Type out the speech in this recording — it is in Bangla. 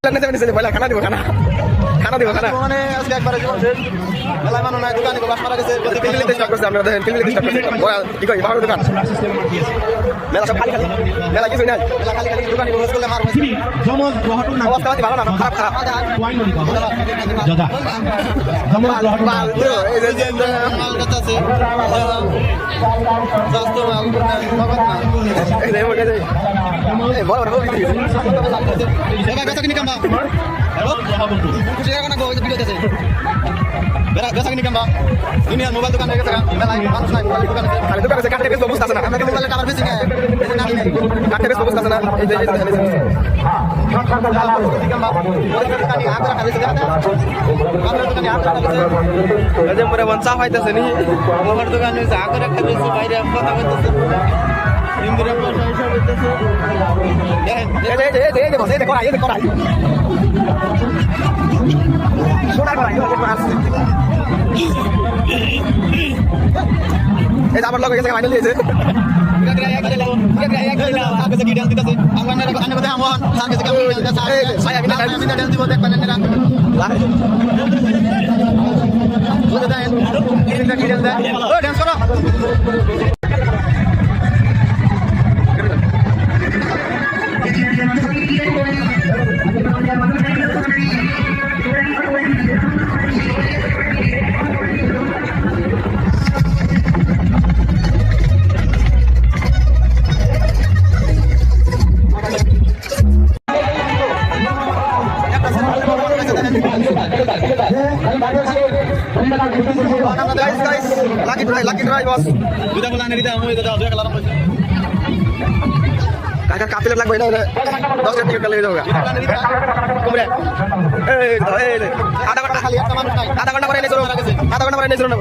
খানা দিব খানা খানা দিব খানা মানে আজকে একবারে জীবন শেষ মেলায় মানুষ নাই দোকানে বাস মারা গেছে তিনলিতে স্টক করছে আপনারা দেখেন তিনলিতে স্টক করছে কি কই বাবার দোকান মেলা সব খালি খালি মেলা কিছু নাই মেলা খালি খালি দোকানে বসে করলে মার হয়েছে অবস্থা পাতি ভালো না খারাপ খারাপ এই যে মাল কাছে আছে স্বাস্থ্য মাল নগদ না বড় বড় এবার বেচা কিনি কাম্বা খুশি টাকা না গো ভিডিও আছে বেচা কিনি কাম্বা দুনিয়ার মোবাইল দোকান হয়ে গেছে মেলায় মানুষ নাই মোবাইল দোকান আছে খালি দোকান আছে কাটতে বেশ অবস্থা আছে না আমরা মোবাইলে টাকা বেশি গায় বেশি নামি নাই কাটতে বেশ অবস্থা আছে না এই যে দোকানি আগ্রা খালি আছে আমরা দোকানি আগ্রা খালি আছে এই যে পরে বঞ্চা হইতাছে নি আমার দোকানে আগ্রা খালি আছে বাইরে কথা বলতেছে ইন্দ্রা পয়সা হিসাব হইতেছে এই বস এই করাই সোনার করাই এই আমার লগে গেছে ফাইনাল দিয়েছে ডান্স করো Lucky drive bos. Kita pulang dari tamu itu dah kalau apa? Kakak kapil lag bhai na 10 ticket kali hoga. Kumre. आधा घंटा खाली आधा घंटा पर नहीं सुनो आधा घंटा पर नहीं सुनो ना